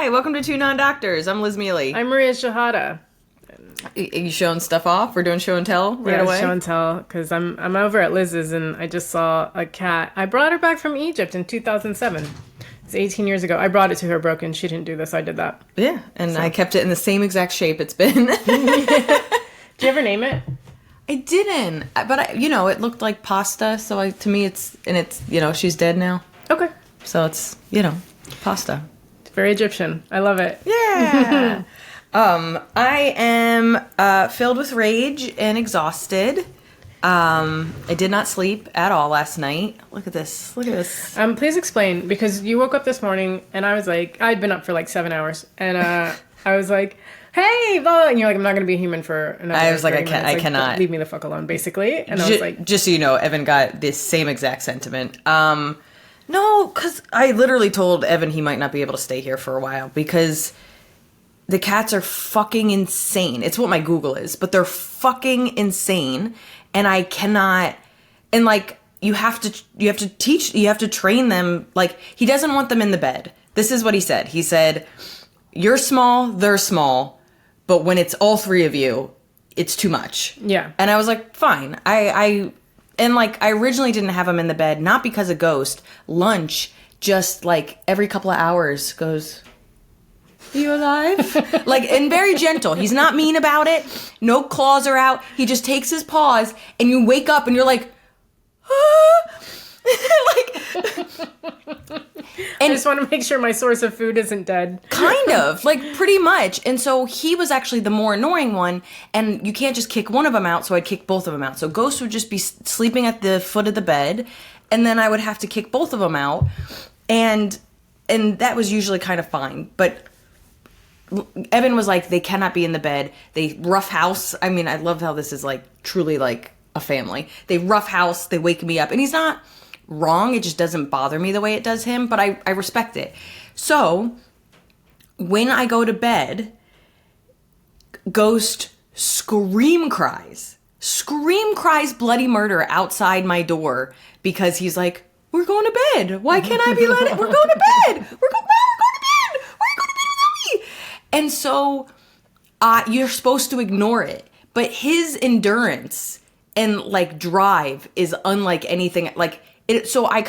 Hi, welcome to Two Non-Doctors. I'm Liz Mealy. I'm Maria Shahada. You showing stuff off? We're doing show and tell away? Show and tell, because I'm over at Liz's and I just saw a cat. I brought her back from Egypt in 2007. It's 18 years ago. I brought it to her broken. She didn't do this. I did that. Yeah, and I kept it in the same exact shape it's been. Did you ever name it? I didn't, but it looked like pasta. So to me, it's she's dead now. Okay. So it's pasta. It's very Egyptian. I love it. Yeah. I am filled with rage and exhausted. I did not sleep at all last night. Look at this. Please explain, because you woke up this morning and I was like, I'd been up for like 7 hours, and I was like, hey, blah, and you're like, I'm not going to be a human for another I was like, I cannot. Leave me the fuck alone, basically. And I was like... Just so you know, Evan got this same exact sentiment. No, because I literally told Evan he might not be able to stay here for a while, because the cats are fucking insane. It's what my Google is, but they're fucking insane, and I cannot... And, like, you have to train them. Like, he doesn't want them in the bed. This is what he said. He said, you're small, they're small, but when it's all three of you, it's too much. Yeah. And I was like, fine. I originally didn't have him in the bed, not because of Ghost. Lunch, just like every couple of hours goes, are you alive? Like, and very gentle. He's not mean about it. No claws are out. He just takes his paws, and you wake up and you're like, ah! I just want to make sure my source of food isn't dead. Kind of, like, pretty much. And so he was actually the more annoying one, and you can't just kick one of them out, so I'd kick both of them out. So Ghost would just be sleeping at the foot of the bed, and then I would have to kick both of them out, and that was usually kind of fine. But Evan was like, they cannot be in the bed. They rough house. I mean, I love how this is, like, truly, like, a family. They rough house, they wake me up, and he's not wrong. It just doesn't bother me the way it does him, but I respect it. So when I go to bed, Ghost scream cries bloody murder outside my door, because he's like, we're going to bed. Why can't I be let it? We're going to bed. We're going to bed. Why are you going to bed without me? And so you're supposed to ignore it, but his endurance and, like, drive is unlike anything. Like, so I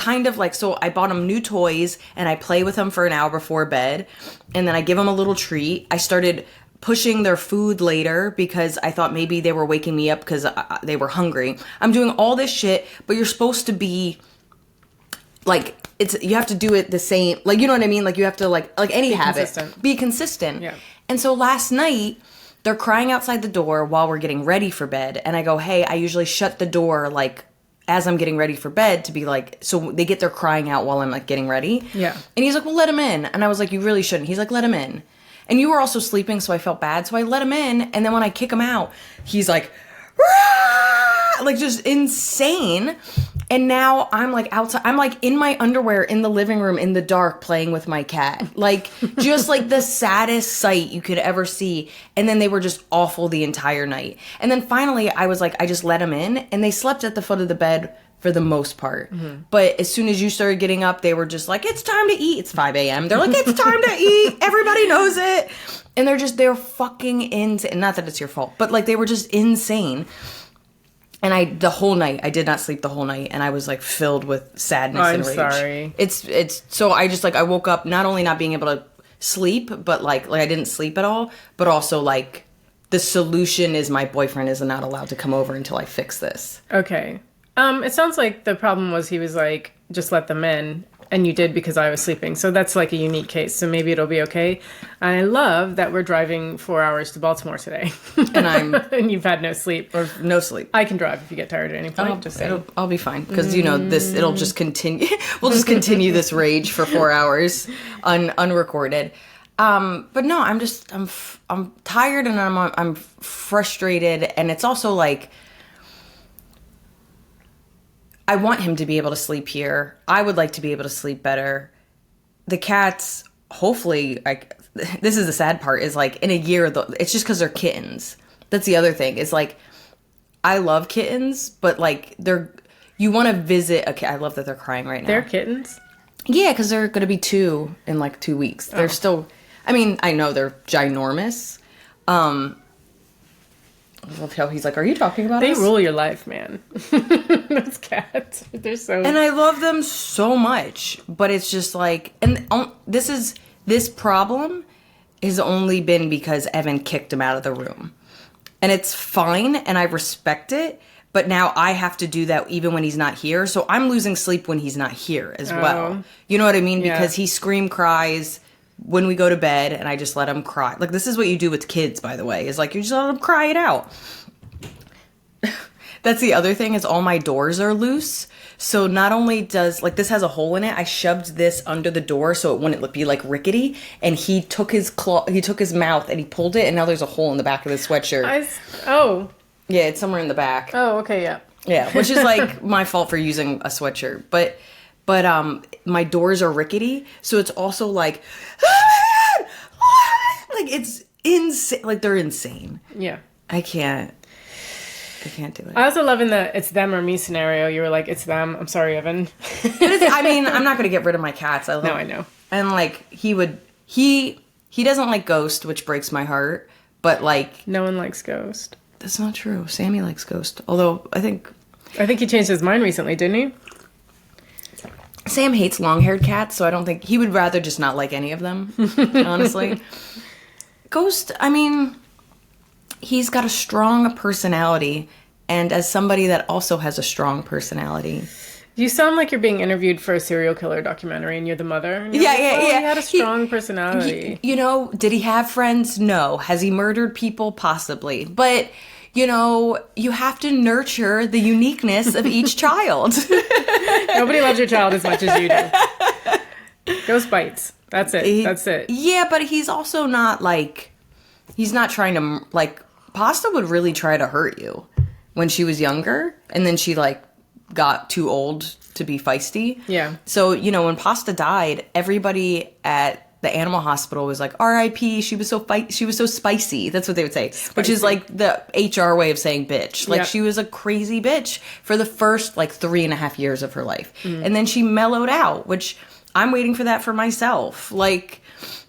bought him new toys, and I play with him for an hour before bed, and then I give him a little treat. I started pushing their food later because I thought maybe they were waking me up because they were hungry. I'm doing all this shit, but you're supposed to be, like, you have to do it the same, like, you know what I mean? Like, you have to, like any habit, be consistent. Yeah. And so last night, they're crying outside the door while we're getting ready for bed, and I go, hey, I usually shut the door, like, as I'm getting ready for bed, to be like, so they get their crying out while I'm, like, getting ready. Yeah. And he's like, well, let him in. And I was like, you really shouldn't. He's like, let him in. And you were also sleeping, so I felt bad. So I let him in. And then when I kick him out, he's like, Rah! Like, just insane. And now I'm, like, outside. I'm, like, in my underwear in the living room in the dark playing with my cat. Like, just, like, the saddest sight you could ever see. And then they were just awful the entire night. And then finally, I was like, I just let them in. And they slept at the foot of the bed for the most part. Mm-hmm. But as soon as you started getting up, they were just like, it's time to eat. It's 5 a.m. They're like, it's time to eat. Everybody knows it. And they're fucking insane. Not that it's your fault, but, like, they were just insane. And the whole night, I did not sleep the whole night, and I was, like, filled with sadness and rage. I'm sorry. It's so I just, like, I woke up not only not being able to sleep, but, like I didn't sleep at all, but also, like, the solution is my boyfriend is not allowed to come over until I fix this. Okay. It sounds like the problem was he was like, just let them in, and you did because I was sleeping. So that's, like, a unique case. So maybe it'll be okay. I love that we're driving 4 hours to Baltimore today. And and you've had no sleep. Or no sleep. I can drive if you get tired at any point. I'll be fine. Because, it'll just continue. We'll just continue this rage for 4 hours unrecorded. But no, I'm tired, and I'm frustrated. And it's also, like, I want him to be able to sleep here. I would like to be able to sleep better. The cats, hopefully, like, this is the sad part, is, like, in a year, it's just because they're kittens. That's the other thing, is, like, I love kittens, but, like, you want to visit a cat. I love that they're crying right now. They're kittens? Yeah, because they're going to be 2 in, like, 2 weeks. They're still, I mean, I know they're ginormous. I love how he's like, are you talking about They us? rule your life, man. Those cats. They're so... And I love them so much, but it's just like, and this problem has only been because Evan kicked him out of the room. And it's fine, and I respect it, but now I have to do that even when he's not here. So I'm losing sleep when he's not here as well. You know what I mean? Yeah. Because he cries when we go to bed, and I just let him cry. Like, this is what you do with kids, by the way, is like, you just let them cry it out. That's the other thing, is all my doors are loose. So not only does, like, this has a hole in it, I shoved this under the door so it wouldn't be, like, rickety, and he took his mouth and he pulled it, and now there's a hole in the back of the sweatshirt. Yeah, it's somewhere in the back. Oh, okay, yeah. Yeah, which is, like, my fault for using a sweatshirt. But my doors are rickety, so it's also, like, like, it's insane. Like, they're insane. Yeah. I can't do it. I also love in the it's them or me scenario. You were like, it's them. I'm sorry, Evan. I mean, I'm not going to get rid of my cats. No, I know. And, like, he doesn't like Ghost, which breaks my heart. But, like... No one likes Ghost. That's not true. Sammy likes Ghost. Although, I think he changed his mind recently, didn't he? Sam hates long-haired cats, so I don't think... He would rather just not like any of them, honestly. Ghost, I mean... He's got a strong personality, and as somebody that also has a strong personality... You sound like you're being interviewed for a serial killer documentary, and you're the mother. And you're Yeah. He had a strong personality. Did he have friends? No. Has he murdered people? Possibly. But, you have to nurture the uniqueness of each child. Nobody loves your child as much as you do. Ghost bites. That's it. That's it. Yeah, but he's also not, like... He's not trying to, like... Pasta would really try to hurt you when she was younger, and then she, like, got too old to be feisty. Yeah. So, when Pasta died, everybody at the animal hospital was like, R.I.P., she was so spicy. That's what they would say. Spicy. Which is, like, the HR way of saying bitch. Like, She was a crazy bitch for the first, like, 3.5 years of her life. And then she mellowed out, which I'm waiting for that for myself. Like,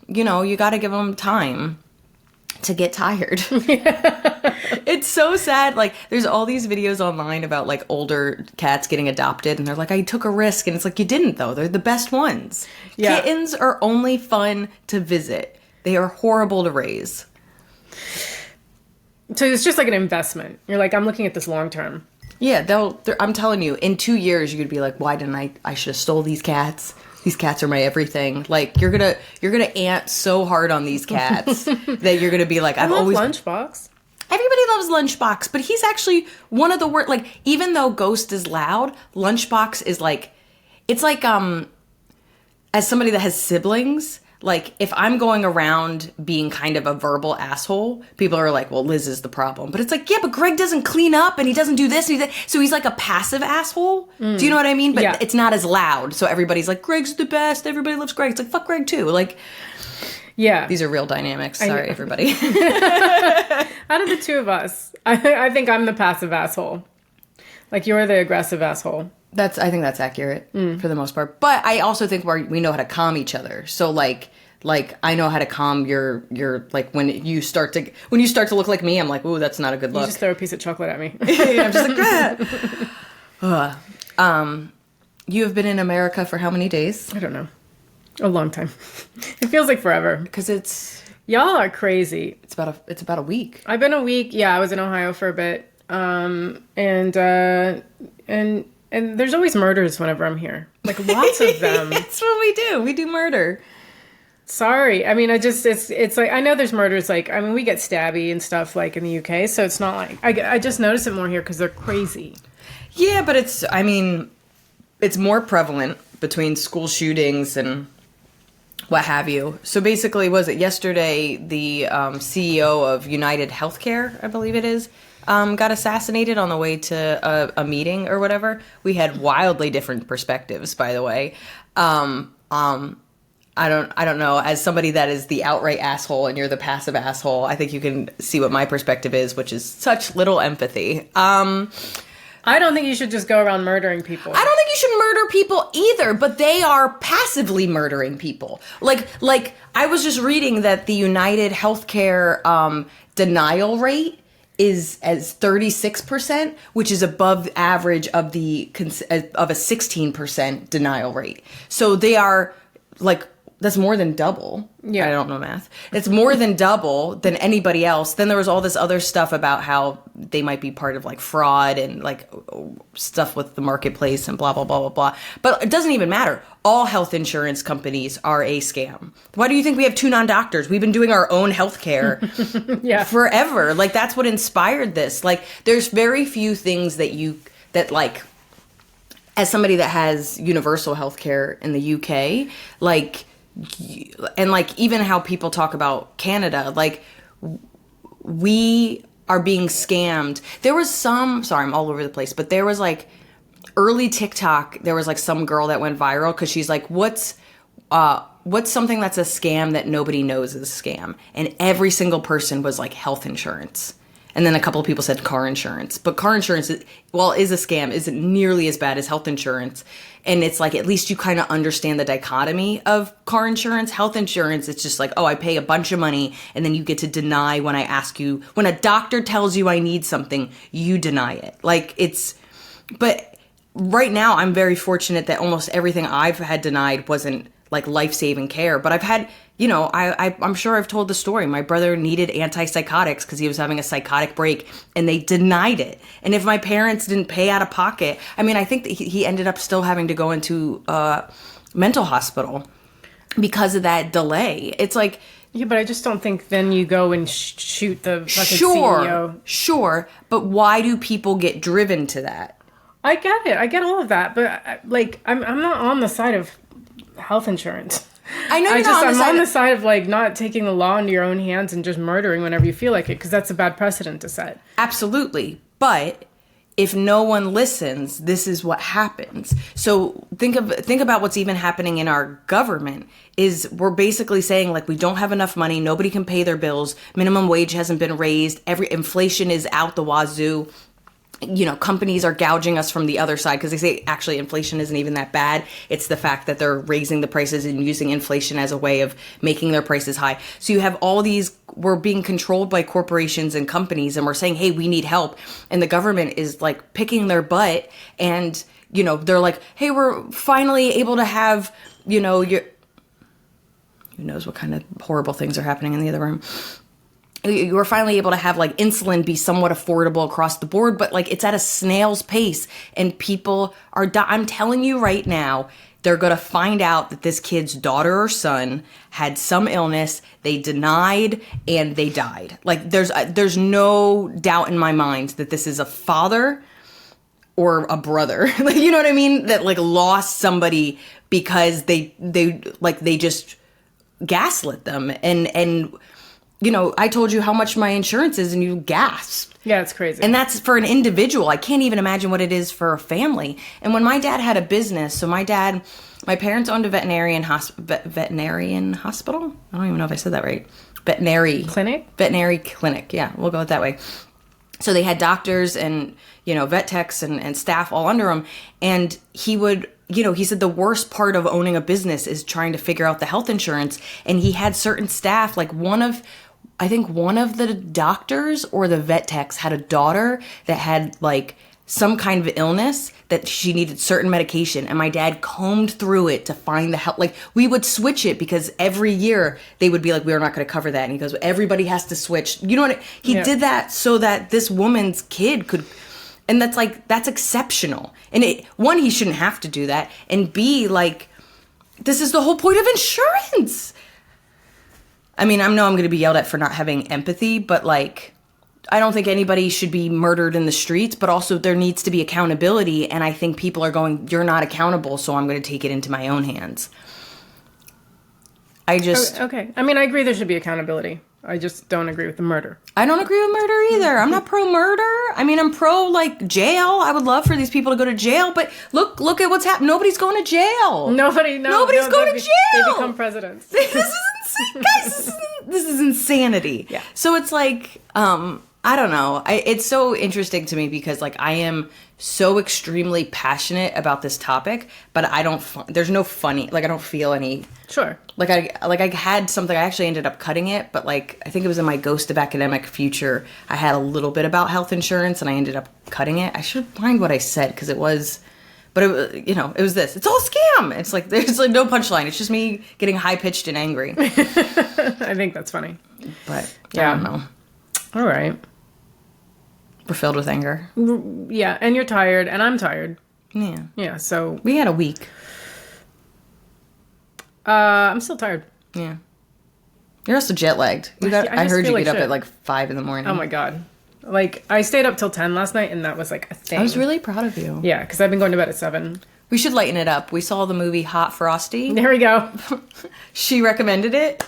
you got to give them time to get tired. It's so sad. Like, there's all these videos online about, like, older cats getting adopted, and they're like, I took a risk, and it's like, you didn't, though. They're the best ones. Yeah. Kittens are only fun to visit. They are horrible to raise. So it's just like an investment. You're like, I'm looking at this long term. Yeah, I'm telling you, in 2 years, you'd be like, why didn't I should have stole these cats. These cats are my everything. Like, you're gonna ant so hard on these cats that you're gonna be like, I love Lunchbox. Everybody loves Lunchbox, but he's actually one of the worst. Like, even though Ghost is loud, Lunchbox is like, it's like, as somebody that has siblings, like, if I'm going around being kind of a verbal asshole, people are like, well, Liz is the problem. But it's like, yeah, but Greg doesn't clean up, and he doesn't do this, and so he's like a passive asshole. Do you know what I mean? But it's not as loud, so everybody's like, Greg's the best, everybody loves Greg. It's like, fuck Greg too. Like, yeah. These are real dynamics. Sorry, everybody. Out of the two of us, I think I'm the passive asshole. Like, you're the aggressive asshole. I think that's accurate for the most part. But I also think we know how to calm each other. So like I know how to calm your like when you start to look like me, I'm like, ooh, that's not a good look. You just throw a piece of chocolate at me. I'm just like, you have been in America for how many days? I don't know. A long time. It feels like forever. Because y'all are crazy. It's about a week. I've been a week. Yeah, I was in Ohio for a bit. And there's always murders whenever I'm here. Like, lots of them. That's what we do. We do murder. Sorry. I mean, it's like, I know there's murders, like, I mean, we get stabby and stuff, like, in the UK, so it's not like, I just notice it more here because they're crazy. Yeah, but it's more prevalent between school shootings and what have you. So basically, was it yesterday, the CEO of United Healthcare, I believe it is, got assassinated on the way to a meeting or whatever. We had wildly different perspectives, by the way. I don't know. As somebody that is the outright asshole and you're the passive asshole, I think you can see what my perspective is, which is such little empathy. I don't think you should just go around murdering people. I don't think you should murder people either, but they are passively murdering people. Like I was just reading that the United Healthcare denial rate is as 36%, which is above the average of a 16% denial rate. So they are like, that's more than double. Yeah. I don't know math. It's more than double than anybody else. Then there was all this other stuff about how they might be part of like fraud and like stuff with the marketplace and blah, blah, blah, blah, blah. But it doesn't even matter. All health insurance companies are a scam. Why do you think we have 2 non-doctors? We've been doing our own healthcare forever. Like that's what inspired this. Like there's very few things that like, as somebody that has universal healthcare in the UK, like, and like even how people talk about Canada, like we are being scammed. There was sorry, I'm all over the place, but there was like early TikTok, there was like some girl that went viral because she's like, what's something that's a scam that nobody knows is a scam? And every single person was like health insurance. And then a couple of people said car insurance. But car insurance, is a scam, isn't nearly as bad as health insurance. And it's like, at least you kind of understand the dichotomy of car insurance. Health insurance, it's just like, oh, I pay a bunch of money, and then you get to deny when I ask you. When a doctor tells you I need something, you deny it. Like, but right now, I'm very fortunate that almost everything I've had denied wasn't like life-saving care. But I've had, I'm sure I've told the story. My brother needed antipsychotics because he was having a psychotic break, and they denied it. And if my parents didn't pay out of pocket, I mean, I think that he ended up still having to go into a mental hospital because of that delay. It's like... Yeah, but I just don't think then you go and shoot the fucking CEO. Sure, but why do people get driven to that? I get it. I get all of that. But, I'm not on the side of health insurance. I know I'm on the side of like not taking the law into your own hands and just murdering whenever you feel like it, because that's a bad precedent to set. Absolutely. But if no one listens, this is what happens. So think about what's even happening in our government is we're basically saying like we don't have enough money, nobody can pay their bills, minimum wage hasn't been raised, inflation is out the wazoo. Companies are gouging us from the other side because they say actually inflation isn't even that bad. It's the fact that they're raising the prices and using inflation as a way of making their prices high. So you have all these, we're being controlled by corporations and companies, and we're saying, hey, we need help. And the government is like picking their butt, and, they're like, hey, we're finally able to have, who knows what kind of horrible things are happening in the other room. You were finally able to have like insulin be somewhat affordable across the board, but like it's at a snail's pace, and people are I'm telling you right now, they're going to find out that this kid's daughter or son had some illness, they denied, and they died. Like there's no doubt in my mind that this is a father or a brother. Like, you know what I mean? That like lost somebody because they just gaslit them and I told you how much my insurance is and you gasped. Yeah, it's crazy. And that's for an individual. I can't even imagine what it is for a family. And when my dad had a business, so my parents owned a veterinarian hospital. I don't even know if I said that right. Veterinary clinic. Yeah, we'll go with that way. So they had doctors and, vet techs and staff all under them. And he would, he said the worst part of owning a business is trying to figure out the health insurance. And he had certain staff, like I think one of the doctors or the vet techs had a daughter that had like some kind of illness that she needed certain medication. And my dad combed through it to find the help. Like we would switch it because every year they would be like, we're not going to cover that. And he goes, everybody has to switch. You know what? He did that so that this woman's kid could. And that's exceptional. And one, he shouldn't have to do that. And B, like, this is the whole point of insurance. I mean, I know I'm going to be yelled at for not having empathy, but like, I don't think anybody should be murdered in the streets, but also there needs to be accountability. And I think people are going, you're not accountable, so I'm going to take it into my own hands. Okay. I mean, I agree there should be accountability. I just don't agree with the murder. I don't agree with murder either. I'm not pro-murder. I mean, I'm pro, like, jail. I would love for these people to go to jail, but look at what's happened. Nobody's going to jail. Nobody's going to jail. They become presidents. This is insane. Guys, this is insanity. Yeah. So it's like, I don't know. It's so interesting to me because like I am so extremely passionate about this topic, but I don't. There's no funny. Like I don't feel any. Sure. Like I had something. I actually ended up cutting it, but like I think it was in my Ghost of Academic Future. I had a little bit about health insurance, and I ended up cutting it. I should find what I said because it was. But it was, it was this. It's all a scam. It's like there's like no punchline. It's just me getting high pitched and angry. I think that's funny. But Yeah. I don't know. All right. We're filled with anger. Yeah, and you're tired, and I'm tired. Yeah. Yeah, so We had a week. I'm still tired. Yeah. You're also jet lagged. I I just heard feel you like get up shit. at like 5 in the morning. Oh my god. Like, I stayed up till 10 last night, and that was like a thing. I was really proud of you. Yeah, because I've been going to bed at 7. We should lighten it up. We saw the movie Hot Frosty. There we go. She recommended it.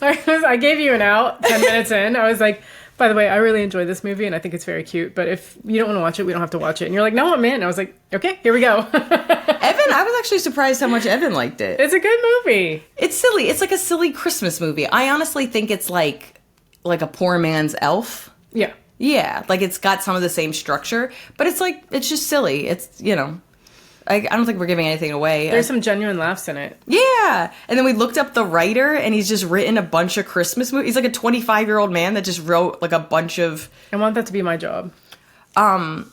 I gave you an out 10 minutes in. I was like, by the way, I really enjoy this movie, and I think it's very cute, but if you don't want to watch it, we don't have to watch it. And you're like, no, I'm in. I was like, okay, here we go. Evan, I was actually surprised how much Evan liked it. It's a good movie. It's silly. It's like a silly Christmas movie. I honestly think it's like a poor man's Elf. Yeah. Yeah, like it's got some of the same structure, but it's just silly. It's, I don't think we're giving anything away. There's some genuine laughs in it. Yeah. And then we looked up the writer, and he's just written a bunch of Christmas movies. He's like a 25-year-old man that just wrote like a bunch of... I want that to be my job. Well,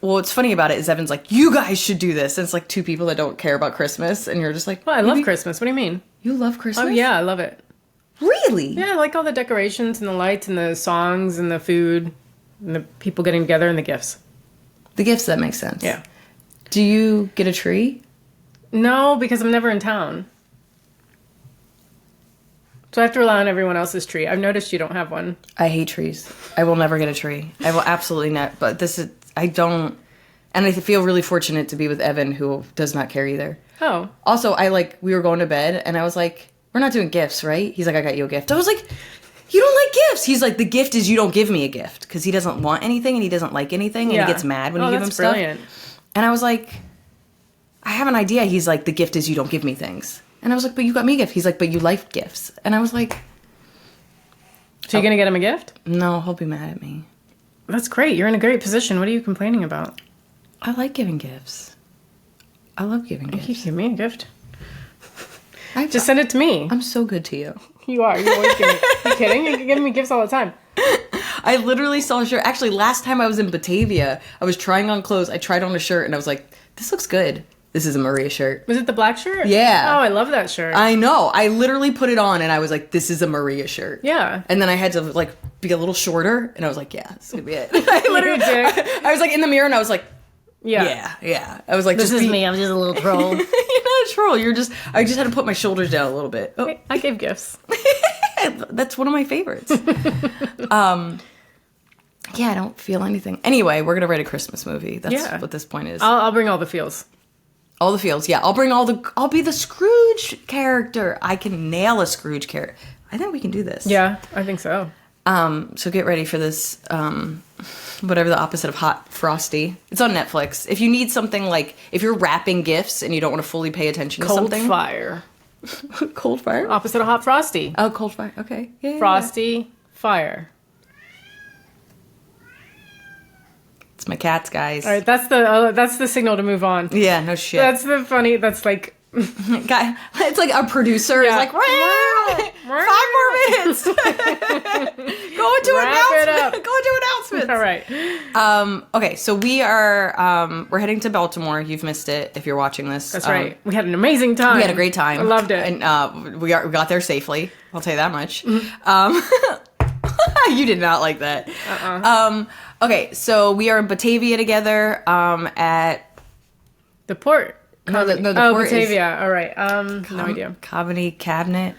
what's funny about it is Evan's like, you guys should do this. And it's like two people that don't care about Christmas, and you're just like... Well, I love Christmas. What do you mean? You love Christmas? Oh, yeah, I love it. Really? Yeah, I like all the decorations and the lights and the songs and the food and the people getting together and the gifts. The gifts, that makes sense. Yeah. Do you get a tree? No, because I'm never in town. So I have to rely on everyone else's tree. I've noticed you don't have one. I hate trees. I will never get a tree. I will absolutely not. But I don't... And I feel really fortunate to be with Evan, who does not care either. Oh. Also, we were going to bed, and I was like, we're not doing gifts, right? He's like, I got you a gift. I was like, you don't like gifts. He's like, the gift is you don't give me a gift. Because he doesn't want anything, and he doesn't like anything, and Yeah. he gets mad when you give him that's stuff. brilliant. And I was like, I have an idea. He's like, the gift is you don't give me things. And I was like, but you got me a gift. He's like, but you like gifts. And I was like... So you're going to get him a gift? No, he'll be mad at me. That's great. You're in a great position. What are you complaining about? I like giving gifts. I love giving You gifts. give me a gift. Just send it to me. I'm so good to you. You are. You always give me... You kidding? You give me gifts all the time. I literally saw a shirt. Actually, last time I was in Batavia, I was trying on clothes. I tried on a shirt, and I was like, this looks good. This is a Maria shirt. Was it the black shirt? Yeah. Oh, I love that shirt. I know. I literally put it on, and I was like, this is a Maria shirt. Yeah. And then I had to, like, be a little shorter, and I was like, yeah, this is going to be it. I literally... did. I was, like, in the mirror, and I was like, Yeah. yeah. I was like, This just is be... me. I'm just a little troll. You're not a troll. I just had to put my shoulders down a little bit. Oh, I give gifts. that's one of my favorites. Yeah, I don't feel anything. Anyway, we're going to write a Christmas movie. That's what this point is. I'll bring all the feels. All the feels. Yeah, I'll be the Scrooge character. I can nail a Scrooge character. I think we can do this. Yeah, I think so. So get ready for this, whatever the opposite of Hot Frosty. It's on Netflix. If you need something like, if you're wrapping gifts and you don't want to fully pay attention to Cold something. fire. Cold fire? Opposite of hot frosty. Oh, cold fire. Okay. Yeah. Frosty, fire. It's my cats, guys. All right, that's the signal to move on. Yeah, no shit. That's the funny. That's like Guy, it's like a producer is Yeah. like, 5 more minutes. Go into Wrap it up. announcements. Go into announcements. all right. Okay, so we are we're heading to Baltimore. You've missed it if you're watching this. That's right. We had an amazing time. We had a great time. I loved it. And we got there safely. I'll tell you that much. Mm-hmm. You did not like that. Okay, so we are in Batavia together at The port. No, the oh, port is- Batavia. All right. No idea. Comedy Cabinet.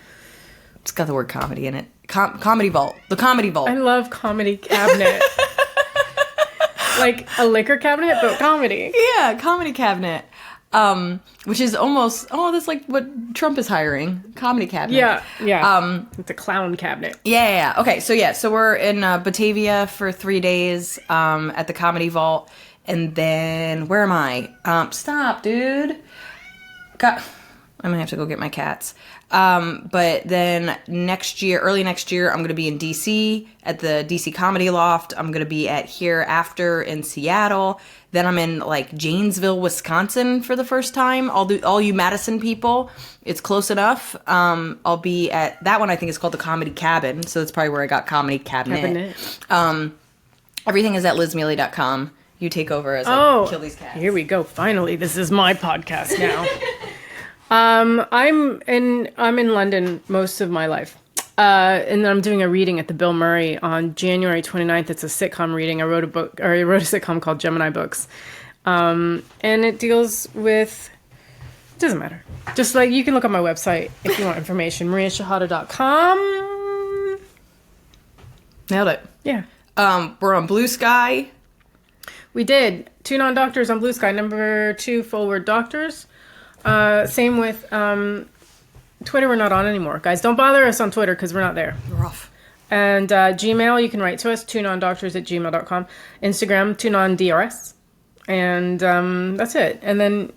It's got the word comedy in it. Comedy Vault. The Comedy Vault. I love comedy cabinet. Like a liquor cabinet, but comedy. Yeah, Comedy Cabinet. Which is almost, that's like what Trump is hiring. Comedy Cabinet. Yeah. It's a clown cabinet. Yeah. Okay, so we're in Batavia for 3 days at the Comedy Vault. And then, where am I? Stop, dude. I'm gonna have to go get my cats. But then early next year, I'm going to be in DC at the DC Comedy Loft. I'm going to be at Hereafter in Seattle. Then I'm in like Janesville, Wisconsin for the first time. All you Madison people, it's close enough. I'll be at that one. I think it's called the Comedy Cabin. So that's probably where I got Comedy Cabinet. Everything is at lizmealy.com. You take over as I kill these cats. Here we go. Finally, this is my podcast now. I'm in London most of my life. And I'm doing a reading at the Bill Murray on January 29th. It's a sitcom reading. I wrote a sitcom called Gemini Books. And it deals with, it doesn't matter. Just like, you can look on my website if you want information, mariashahada.com. Nailed it. Yeah. We're on Blue Sky. We did. 2 Non-Doctors on Blue Sky. Number 2, Full Word Doctors. Same with Twitter. We're not on anymore. Guys, don't bother us on Twitter because we're not there. We're off. And Gmail, you can write to us, 2nondoctors@gmail.com. Instagram, 2nondrs. And that's it. And then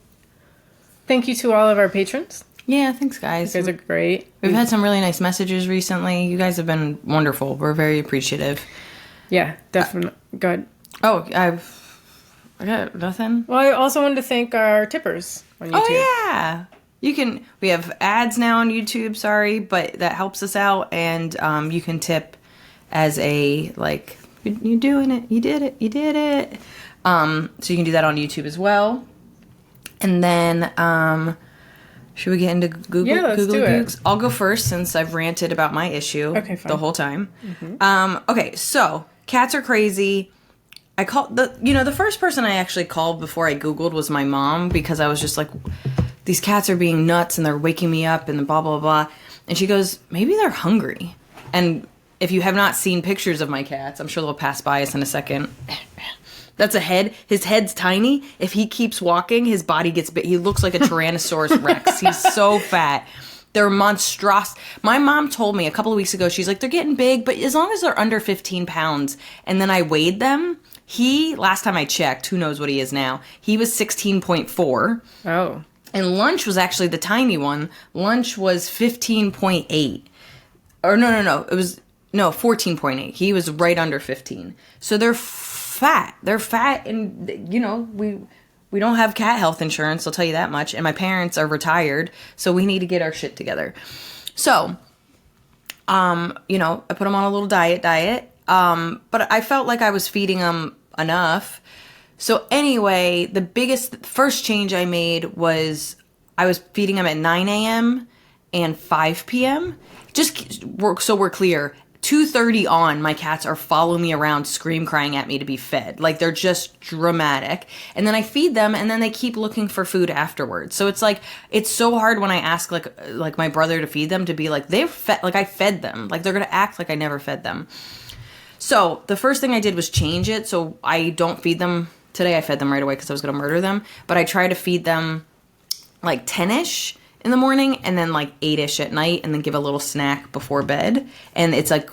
thank you to all of our patrons. Yeah, thanks, guys. You guys are great. We've had some really nice messages recently. You guys have been wonderful. We're very appreciative. Yeah, definitely. Good. Oh, I got nothing. Well, I also wanted to thank our tippers on YouTube. Oh, yeah. We have ads now on YouTube, sorry, but that helps us out. And you can tip as a, like, you're doing it. You did it. You did it. So you can do that on YouTube as well. And then, should we get into Google? Yeah, let's Google do it. Googs? I'll go first since I've ranted about my issue the whole time. Mm-hmm. Okay, so cats are crazy. I called the first person I actually called before I Googled was my mom because I was just like, these cats are being nuts and they're waking me up and blah, blah, blah. And she goes, maybe they're hungry. And if you have not seen pictures of my cats, I'm sure they'll pass by us in a second. That's a head. His head's tiny. If he keeps walking, his body gets big. He looks like a Tyrannosaurus Rex. He's so fat. They're monstrous. My mom told me a couple of weeks ago, she's like, they're getting big, but as long as they're under 15 pounds. And then I weighed them. Last time I checked, who knows what he is now, he was 16.4. Oh. And Lunch was actually the tiny one. Lunch was 15.8. Or no. It was, 14.8. He was right under 15. So they're fat. They're fat and, we don't have cat health insurance, I'll tell you that much. And my parents are retired, so we need to get our shit together. So, I put them on a little diet. But I felt like I was feeding them enough. So anyway, the first change I made was I was feeding them at 9 a.m. and 5 p.m. Just so we're clear, 2:30 on, my cats are following me around, crying at me to be fed. Like, they're just dramatic. And then I feed them, and then they keep looking for food afterwards. So it's like, it's so hard when I ask, like my brother to feed them to be like, they've fed, like, I fed them. Like, they're going to act like I never fed them. So the first thing I did was change it. So I don't feed them. Today I fed them right away because I was going to murder them. But I try to feed them like 10-ish in the morning and then like 8-ish at night and then give a little snack before bed. And it's like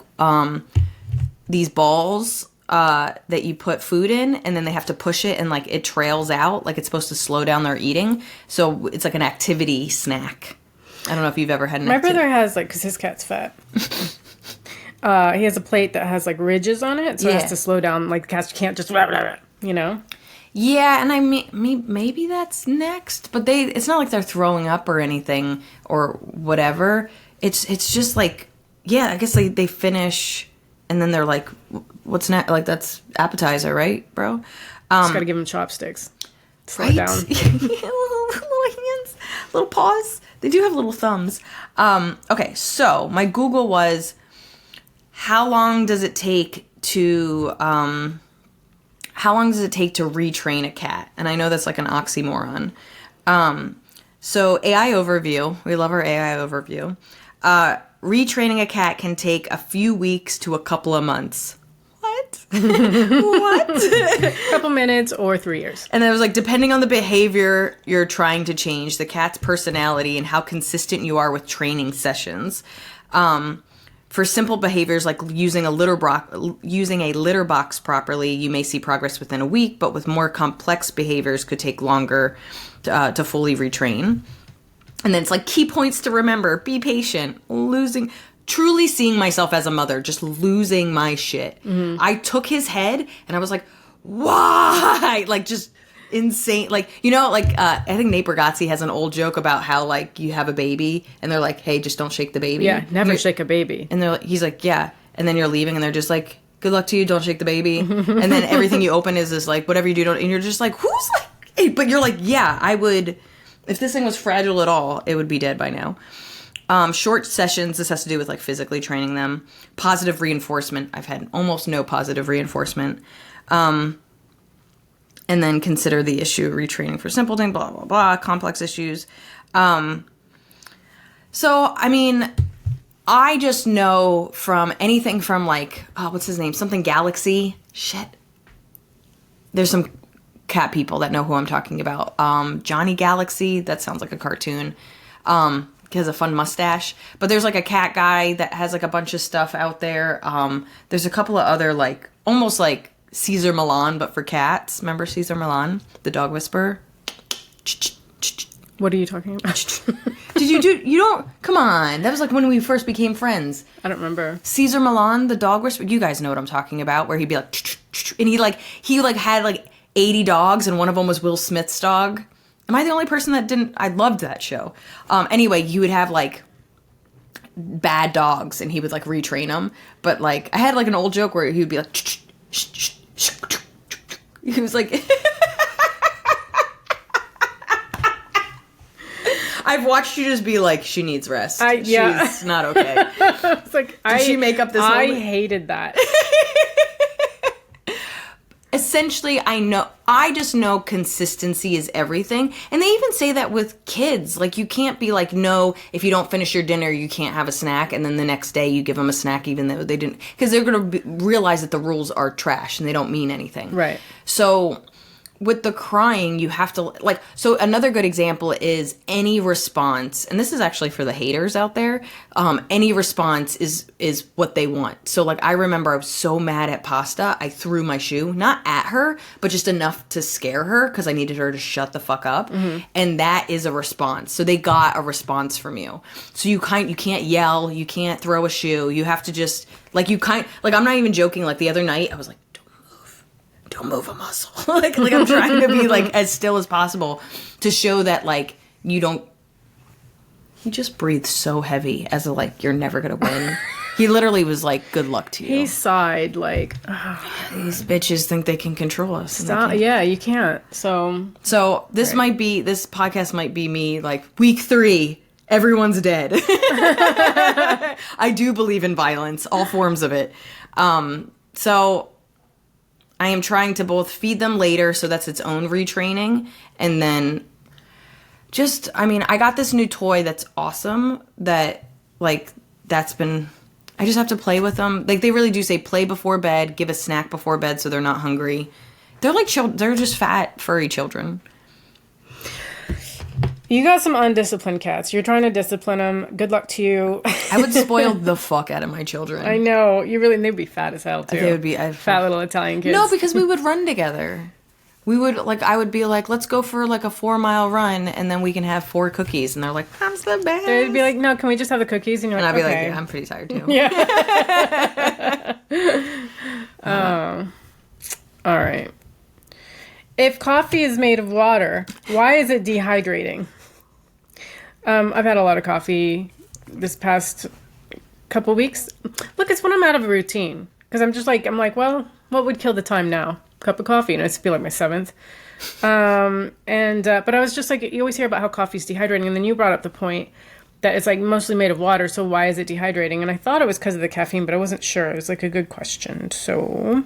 these balls that you put food in and then they have to push it and like it trails out. Like it's supposed to slow down their eating. So it's like an activity snack. I don't know if you've ever had an activity. My brother has like, because his cat's fat. He has a plate that has like ridges on it. So it has to slow down. Like the cats can't just, Yeah, and I mean, maybe that's next, but it's not like they're throwing up or anything or whatever. It's just like, yeah, I guess they finish and then they're like, what's next? Like that's appetizer, right, bro? Just gotta give them chopsticks. Slow it down. little hands, little paws. They do have little thumbs. Okay, so my Google was, how long does it take to retrain a cat? And I know that's like an oxymoron. So AI overview. We love our AI overview. Retraining a cat can take a few weeks to a couple of months. What? What? A couple minutes or 3 years. And it was like, depending on the behavior you're trying to change, the cat's personality, and how consistent you are with training sessions. For simple behaviors like using a litter box properly, you may see progress within a week, but with more complex behaviors could take longer to fully retrain. And then it's like key points to remember. Be patient. Truly seeing myself as a mother, just losing my shit. I took his head and I was like, why? Like, just insane. Like, I think Nate Bargatze has an old joke about how, like, you have a baby and they're like, hey, just don't shake the baby. Yeah, never shake a baby. And he's like, yeah. And then you're leaving and they're just like, good luck to you, don't shake the baby. And then everything you open is this, like, whatever you do, and you're just like, who's like, hey, but you're like, yeah, I would, if this thing was fragile at all, it would be dead by now. Short sessions, this has to do with, like, physically training them. Positive reinforcement. I've had almost no positive reinforcement. And then consider the issue, retraining for simpleton, blah, blah, blah, complex issues. So, I mean, I just know from anything from, like, what's his name? Something Galaxy. Shit. There's some cat people that know who I'm talking about. Johnny Galaxy. That sounds like a cartoon. He has a fun mustache. But there's, like, a cat guy that has, like, a bunch of stuff out there. There's a couple of other, like, almost like Caesar Milan, but for cats. Remember Caesar Milan? The dog whisperer? What are you talking about? You don't, come on. That was, like, when we first became friends. I don't remember. Caesar Milan, the dog whisperer. You guys know what I'm talking about, where he'd be like, and he had, like, 80 dogs, and one of them was Will Smith's dog. Am I the only person that didn't? I loved that show. Anyway, you would have, like, bad dogs, and he would, like, retrain them. But, like, I had, like, an old joke where he would be like, he was like, I've watched you just be like, she needs rest. She's not okay. It's like, Did she make up this I moment? hated that. Essentially, I just know consistency is everything. And they even say that with kids. Like, you can't be like, no, if you don't finish your dinner, you can't have a snack. And then the next day you give them a snack even though they didn't. Because they're going to realize that the rules are trash and they don't mean anything. Right. So with the crying, you have to, like, so another good example is any response, and this is actually for the haters out there, any response is what they want. So, like, I remember I was so mad at Pasta, I threw my shoe, not at her, but just enough to scare her, because I needed her to shut the fuck up, and that is a response. So they got a response from you. So you can't yell, you can't throw a shoe, you have to just, like, I'm not even joking, like, the other night, I was like, don't move a muscle. like I'm trying to be, like, as still as possible to show that, like, you just breathed so heavy as a, like, you're never gonna win. He literally was like, good luck to you. He sighed like, these bitches think they can control us. Stop. Yeah, you can't. So this podcast might be me, like, week 3, everyone's dead. I do believe in violence, all forms of it. So I am trying to both feed them later, so that's its own retraining, and then I got this new toy that's awesome that, like, I just have to play with them. Like, they really do say play before bed, give a snack before bed so they're not hungry. They're like they're just fat, furry children. You got some undisciplined cats. You're trying to discipline them. Good luck to you. I would spoil the fuck out of my children. I know. They'd be fat as hell, too. They would be fat little Italian kids. No, because we would run together. I would be like, let's go for, like, a 4-mile run, and then we can have 4 cookies. And they're like, I'm the best. They'd be like, no, can we just have the cookies? And you're like, I'd be okay. like, yeah, I'm pretty tired, too. Yeah. All right. If coffee is made of water, why is it dehydrating? I've had a lot of coffee this past couple weeks. Look, it's when I'm out of a routine. Because I'm like, well, what would kill the time now? Cup of coffee. And it's be like my 7th. But I was just like, you always hear about how coffee's dehydrating. And then you brought up the point that it's, like, mostly made of water. So why is it dehydrating? And I thought it was because of the caffeine, but I wasn't sure. It was, like, a good question. So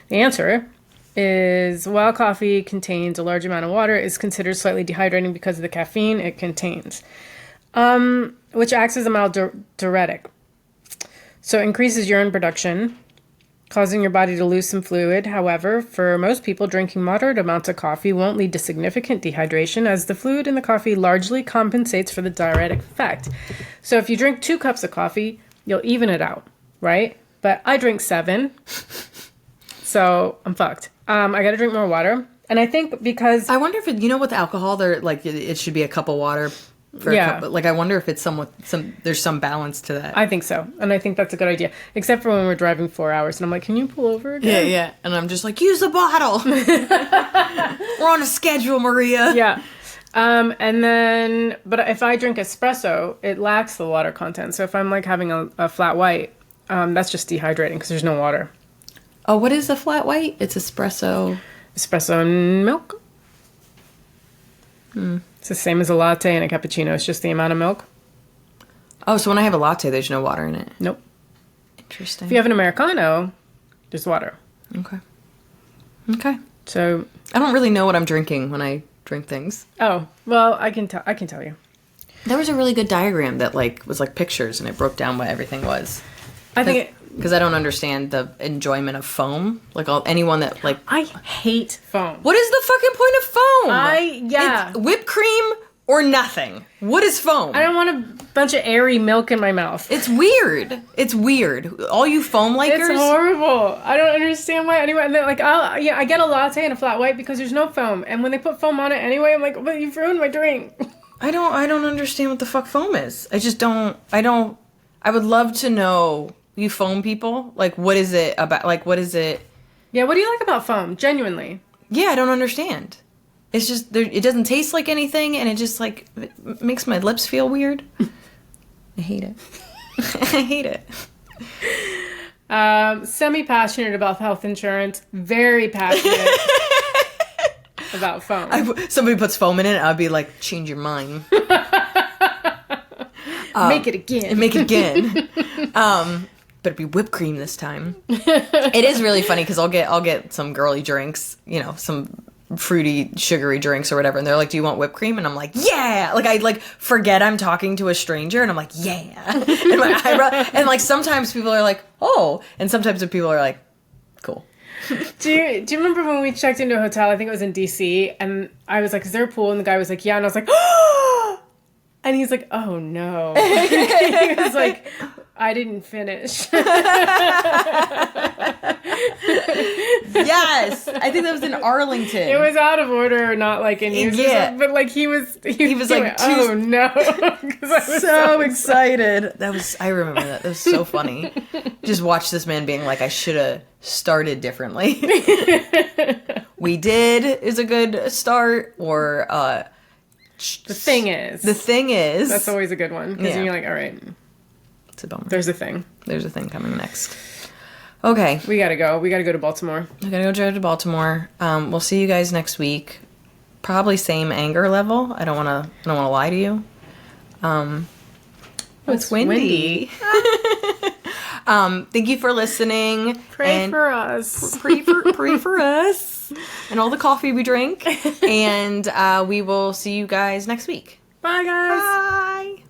the answer is, while coffee contains a large amount of water, it's considered slightly dehydrating because of the caffeine it contains, which acts as a mild diuretic. So it increases urine production, causing your body to lose some fluid. However, for most people, drinking moderate amounts of coffee won't lead to significant dehydration, as the fluid in the coffee largely compensates for the diuretic effect. So if you drink 2 cups of coffee, you'll even it out, right? But I drink 7, so I'm fucked. I gotta drink more water. And I think because... I wonder if, with alcohol, they're like, it should be a cup of water for Yeah. a couple. Like, I wonder if it's there's some balance to that. I think so. And I think that's a good idea. Except for when we're driving 4 hours and I'm like, can you pull over again? Yeah. And I'm just like, use the bottle. We're on a schedule, Maria. Yeah. And then, but if I drink espresso, it lacks the water content. So if I'm like having a flat white, that's just dehydrating because there's no water. Oh, what is a flat white? It's espresso. Espresso and milk. It's the same as a latte and a cappuccino. It's just the amount of milk. Oh, so when I have a latte, there's no water in it. Nope. Interesting. If you have an Americano, there's water. Okay. So I don't really know what I'm drinking when I drink things. oh well, I can tell you. There was a really good diagram that was like pictures, and it broke down what everything was. I think Because I don't understand the enjoyment of foam. Like, anyone that, like... I hate foam. What is the fucking point of foam? Yeah. It's whipped cream or nothing. What is foam? I don't want a bunch of airy milk in my mouth. It's weird. It's weird. All you foam likers... It's horrible. I don't understand why anyone... And they're like, I get a latte and a flat white because there's no foam. And when they put foam on it anyway, I'm like, well, you've ruined my drink. I don't understand what the fuck foam is. I just don't... I would love to know... You foam people? Like, what is it about? Like, what is it? Yeah, what do you like about foam? Genuinely. Yeah, I don't understand. It's just, it doesn't taste like anything, and it just, like, it makes my lips feel weird. I hate it. I hate it. Semi-passionate about health insurance. Very passionate about foam. Somebody puts foam in it, I'd be like, change your mind. Make it again. Make it again. But it'd be whipped cream this time. It is really funny because I'll get some girly drinks, some fruity, sugary drinks or whatever, and they're like, "Do you want whipped cream?" And I'm like, "Yeah!" Like, I forget I'm talking to a stranger, and I'm like, "Yeah!" And my eyebrow, and sometimes people are like, "Oh," and sometimes people are like, "Cool." Do you remember when we checked into a hotel? I think it was in DC, and I was like, "Is there a pool?" And the guy was like, "Yeah," and I was like, "Oh!" And he's like, "Oh no!" He was like, "I didn't finish." Yes, I think that was in Arlington. It was out of order, not like in use. Yeah. But like he was like, "Oh no!" 'Cause I was so excited. I remember that. That was so funny. Just watch this man being like, I should have started differently. We did is a good start, or The thing is. That's always a good one. Because Yeah. then you're like, all right, it's a bummer. there's a thing. There's a thing coming next. Okay. We gotta go. We gotta go to Baltimore. I gotta go drive to Baltimore. We'll see you guys next week. Probably same anger level. I don't wanna lie to you. It's windy. Thank you for listening. Pray for us. Pray for us and all the coffee we drink. And we will see you guys next week. Bye, guys. Bye.